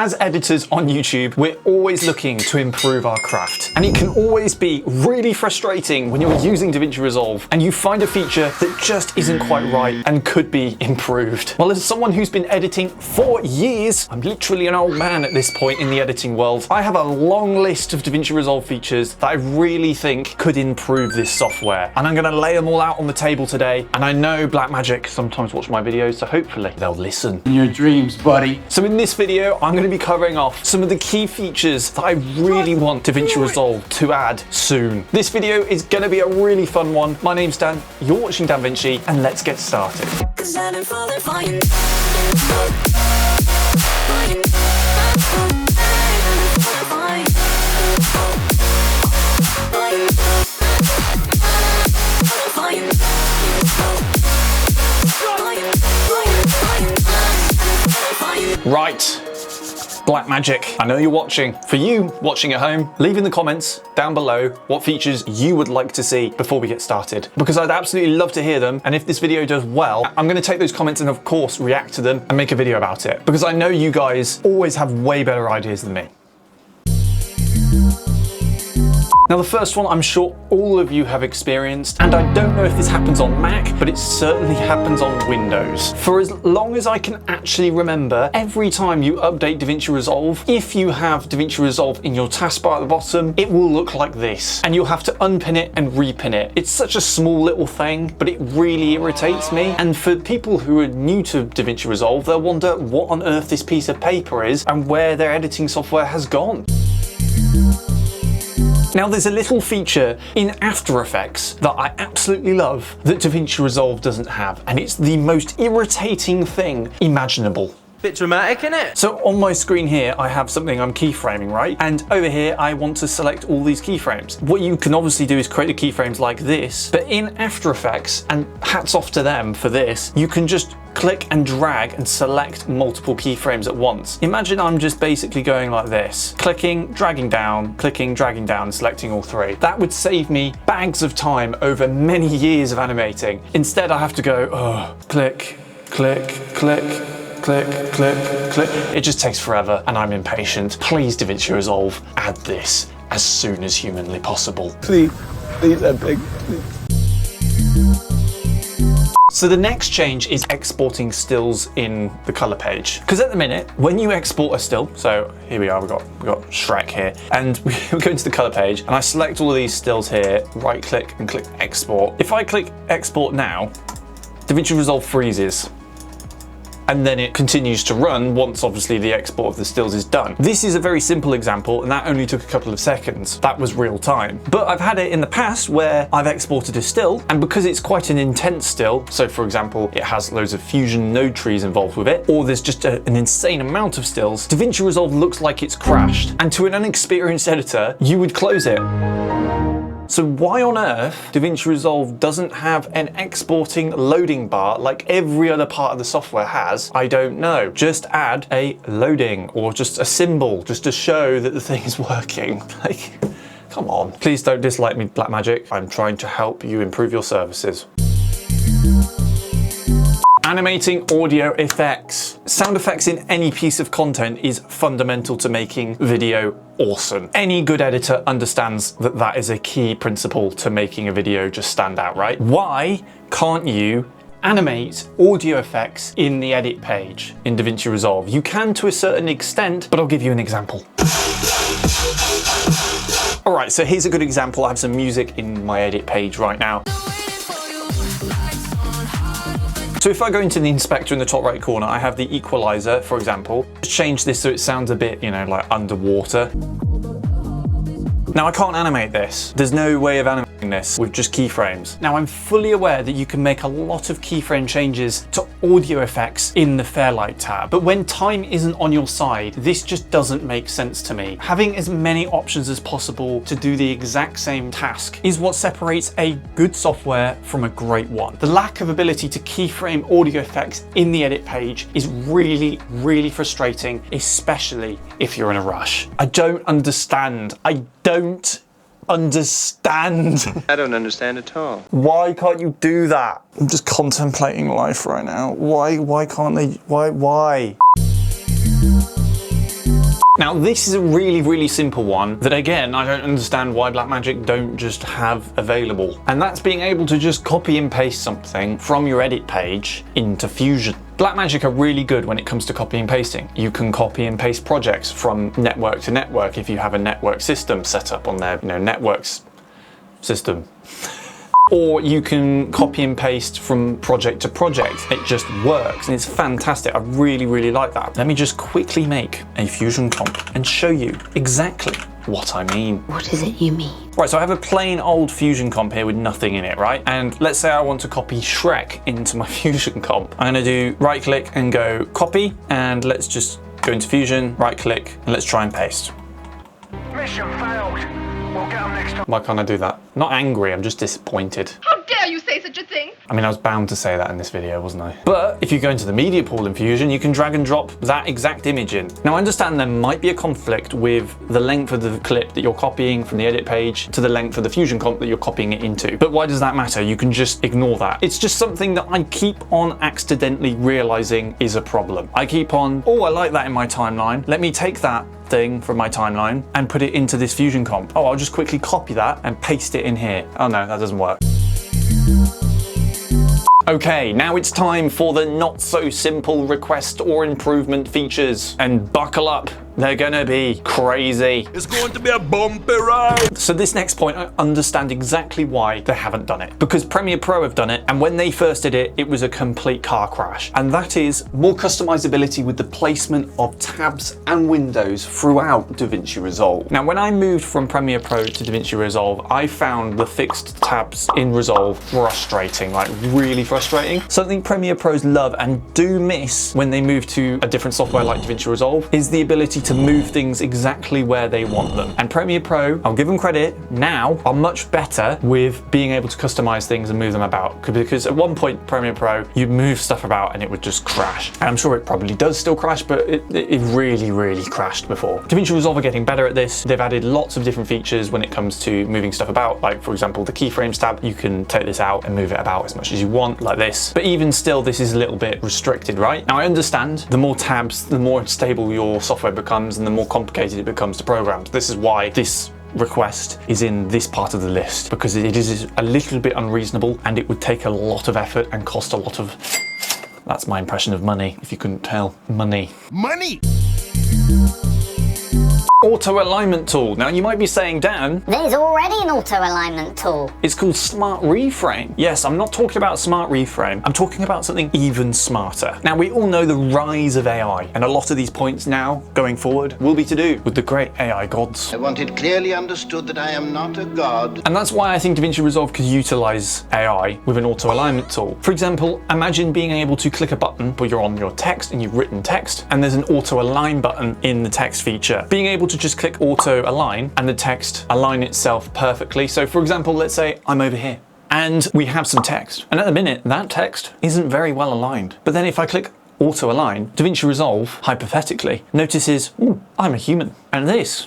As editors on YouTube, we're always looking to improve our craft. And it can always be really frustrating when you're using DaVinci Resolve and you find a feature that just isn't quite right and could be improved. Well, as someone who's been editing for years, I'm literally an old man at this point in the editing world, I have a long list of DaVinci Resolve features that I really think could improve this software. And I'm gonna lay them all out on the table today. And I know Blackmagic sometimes watch my videos, so hopefully they'll listen. In your dreams, buddy. So in this video, I'm gonna be covering off some of the key features that I really want DaVinci Resolve to add soon. This video is gonna be a really fun one. My name's Dan, you're watching DanVinci, and let's get started. Right, Blackmagic, I know you're watching. For you watching at home, leave in the comments down below what features you would like to see before we get started, because I'd absolutely love to hear them. And if this video does well, I'm going to take those comments and of course react to them and make a video about it, because I know you guys always have way better ideas than me. Now the first one I'm sure all of you have experienced, and I don't know if this happens on Mac, but it certainly happens on Windows. For as long as I can actually remember, every time you update DaVinci Resolve, if you have DaVinci Resolve in your taskbar at the bottom, it will look like this, and you'll have to unpin it and repin it. It's such a small little thing, but it really irritates me. And for people who are new to DaVinci Resolve, they'll wonder what on earth this piece of paper is and where their editing software has gone. Now there's a little feature in After Effects that I absolutely love that DaVinci Resolve doesn't have, and it's the most irritating thing imaginable. Bit dramatic, innit? So on my screen here, I have something I'm keyframing, right? And over here, I want to select all these keyframes. What you can obviously do is create the keyframes like this, but in After Effects, and hats off to them for this, you can just click and drag and select multiple keyframes at once. Imagine I'm just basically going like this, clicking, dragging down, and selecting all three. That would save me bags of time over many years of animating. Instead, I have to go, click, click, click, click, click, click. It just takes forever and I'm impatient. Please, DaVinci Resolve, add this as soon as humanly possible. Please, I beg, please. So the next change is exporting stills in the color page. Because at the minute, when you export a still, so here we are, we've got Shrek here, and we go into the color page, and I select all of these stills here, right click and click export. If I click export now, DaVinci Resolve freezes. And then it continues to run once obviously the export of the stills is done. This is a very simple example, and that only took a couple of seconds. That was real time. But I've had it in the past where I've exported a still, and because it's quite an intense still, so for example, it has loads of fusion node trees involved with it, or there's just an insane amount of stills, DaVinci Resolve looks like it's crashed. And to an unexperienced editor, you would close it. So why on earth DaVinci Resolve doesn't have an exporting loading bar like every other part of the software has, I don't know. Just add a loading or just a symbol just to show that the thing is working. Like, come on. Please don't dislike me, Blackmagic. I'm trying to help you improve your services. Animating audio effects. Sound effects in any piece of content is fundamental to making video awesome. Any good editor understands that that is a key principle to making a video just stand out, right? Why can't you animate audio effects in the edit page in DaVinci Resolve? You can to a certain extent, but I'll give you an example. All right, so here's a good example. I have some music in my edit page right now. So if I go into the inspector in the top right corner, I have the equalizer, for example. Just change this so it sounds a bit, you know, like underwater. Now I can't animate this. There's no way of animating this with just keyframes. Now I'm fully aware that you can make a lot of keyframe changes to audio effects in the Fairlight tab, but when time isn't on your side, this just doesn't make sense to me. Having as many options as possible to do the exact same task is what separates a good software from a great one. The lack of ability to keyframe audio effects in the edit page is really, really frustrating, especially if you're in a rush. I don't understand. I don't understand. I don't understand at all. Why can't you do that? I'm just contemplating life right now. Why can't they? Why? Now this is a really, really simple one that again, I don't understand why Blackmagic don't just have available. And that's being able to just copy and paste something from your edit page into Fusion. Blackmagic are really good when it comes to copy and pasting. You can copy and paste projects from network to network if you have a network system set up on their networks system. Or you can copy and paste from project to project. It just works and it's fantastic. I really, really like that. Let me just quickly make a Fusion comp and show you exactly what I mean. What is it you mean? Right, so I have a plain old Fusion comp here with nothing in it, right? And let's say I want to copy Shrek into my Fusion comp. I'm gonna do right click and go copy, and let's just go into Fusion, right click, and let's try and paste. Mission failed. We'll get them next time. Why can't I do that? I'm not angry, I'm just disappointed. How dare you say such a thing? I mean, I was bound to say that in this video, wasn't I? But if you go into the media pool in Fusion, you can drag and drop that exact image in. Now, I understand there might be a conflict with the length of the clip that you're copying from the edit page to the length of the Fusion comp that you're copying it into. But why does that matter? You can just ignore that. It's just something that I keep on accidentally realizing is a problem. I keep on, oh, I like that in my timeline. Let me take that thing from my timeline and put it into this Fusion comp. Oh, I'll just quickly copy that and paste it in here. Oh no, that doesn't work. Okay, now it's time for the not so simple request or improvement features. And buckle up, they're gonna be crazy. It's going to be a bumpy ride. So this next point, I understand exactly why they haven't done it. Because Premiere Pro have done it, and when they first did it, it was a complete car crash. And that is more customizability with the placement of tabs and windows throughout DaVinci Resolve. Now, when I moved from Premiere Pro to DaVinci Resolve, I found the fixed tabs in Resolve frustrating, like really frustrating. Something Premiere Pros love and do miss when they move to a different software like DaVinci Resolve is the ability to move things exactly where they want them. And Premiere Pro, I'll give them credit, now are much better with being able to customize things and move them about. Because at one point, Premiere Pro, you'd move stuff about and it would just crash. And I'm sure it probably does still crash, but it really, really crashed before. DaVinci Resolve are getting better at this. They've added lots of different features when it comes to moving stuff about. Like, for example, the Keyframes tab, you can take this out and move it about as much as you want, like this. But even still, this is a little bit restricted, right? Now, I understand the more tabs, the more stable your software becomes and the more complicated it becomes to program. This is why this request is in this part of the list, because it is a little bit unreasonable and it would take a lot of effort and cost a lot of, that's my impression of money, if you couldn't tell, money. Money. Auto alignment tool. Now you might be saying, Dan, There's already an auto alignment tool. it's called Smart Reframe. Yes, I'm not talking about Smart Reframe. I'm talking about something even smarter. Now we all know the rise of AI, and a lot of these points now going forward will be to do with the great AI gods. I want it clearly understood that I am not a god. And that's why I think DaVinci Resolve could utilize AI with an auto alignment tool. For example, imagine being able to click a button where you're on your text and you've written text, and there's an auto align button in the text feature. Being able to just click auto align and the text align itself perfectly. So for example, let's say I'm over here and we have some text, and at the minute that text isn't very well aligned. But then if I click auto align, DaVinci Resolve hypothetically notices, I'm a human, and this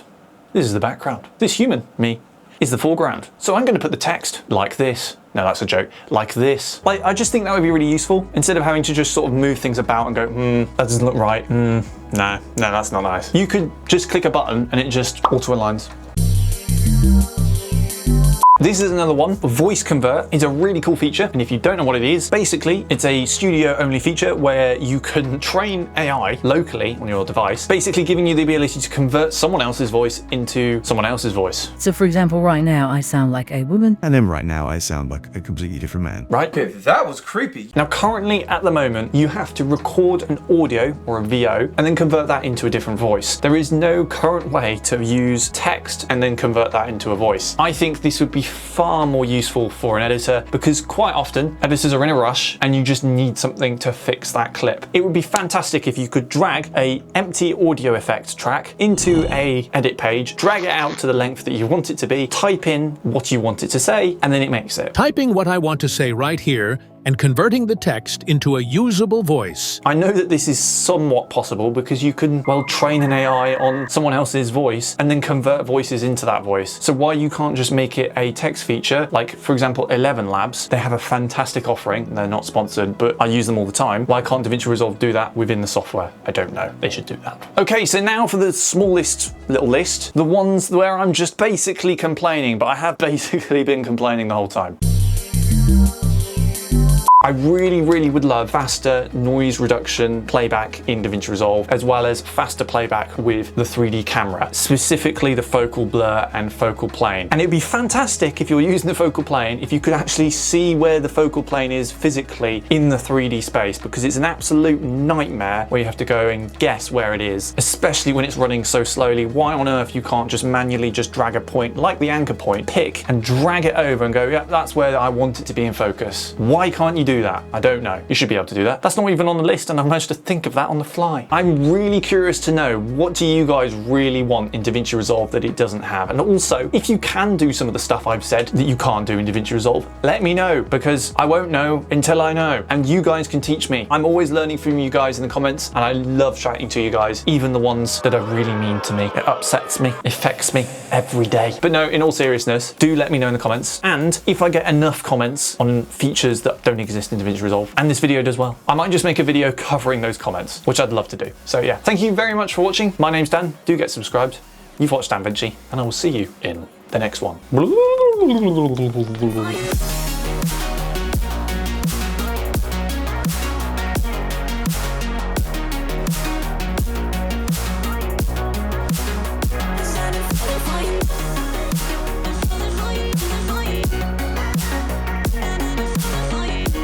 is the background. This human, me, is the foreground. So I'm going to put the text like this. No, that's a joke. Like this. Like, I just think that would be really useful. Instead of having to just sort of move things about and go, that doesn't look right. No, that's not nice. You could just click a button and it just auto aligns. This is another one. Voice Convert is a really cool feature, and if you don't know what it is, basically it's a studio-only feature where you can train AI locally on your device, basically giving you the ability to convert someone else's voice into someone else's voice. So for example, right now I sound like a woman. And then right now I sound like a completely different man. Right? Okay, that was creepy. Now currently at the moment, you have to record an audio or a VO and then convert that into a different voice. There is no current way to use text and then convert that into a voice. I think this would be far more useful for an editor, because quite often editors are in a rush and you just need something to fix that clip. It would be fantastic if you could drag a empty audio effects track into a edit page, drag it out to the length that you want it to be, type in what you want it to say, and then it makes it. Typing what I want to say right here and converting the text into a usable voice. I know that this is somewhat possible because you can, well, train an AI on someone else's voice and then convert voices into that voice. So why you can't just make it a text feature, like for example, 11 Labs, they have a fantastic offering. They're not sponsored, but I use them all the time. Why can't DaVinci Resolve do that within the software? I don't know. They should do that. Okay, so now for the smallest little list, the ones where I'm just basically complaining, but I have basically been complaining the whole time. I really would love faster noise reduction playback in DaVinci Resolve, as well as faster playback with the 3D camera, specifically the focal blur and focal plane. And it'd be fantastic if you're using the focal plane, if you could actually see where the focal plane is physically in the 3D space, because it's an absolute nightmare where you have to go and guess where it is, especially when it's running so slowly. Why on earth you can't just manually just drag a point, like the anchor point, pick and drag it over and go, yeah, that's where I want it to be in focus. Why can't you do that? I don't know. You should be able to do that. That's not even on the list, and I've managed to think of that on the fly. I'm really curious to know, what do you guys really want in DaVinci Resolve that it doesn't have? And also, if you can do some of the stuff I've said that you can't do in DaVinci Resolve, let me know, because I won't know until I know, and you guys can teach me. I'm always learning from you guys in the comments, and I love chatting to you guys, even the ones that are really mean to me. It upsets me, affects me every day. But no, in all seriousness, do let me know in the comments, and if I get enough comments on features that don't exist in DaVinci Resolve, and this video does well, I might just make a video covering those comments, which I'd love to do. So yeah, thank you very much for watching. My name's Dan. Do get subscribed. You've watched DanVinci, and I will see you in the next one.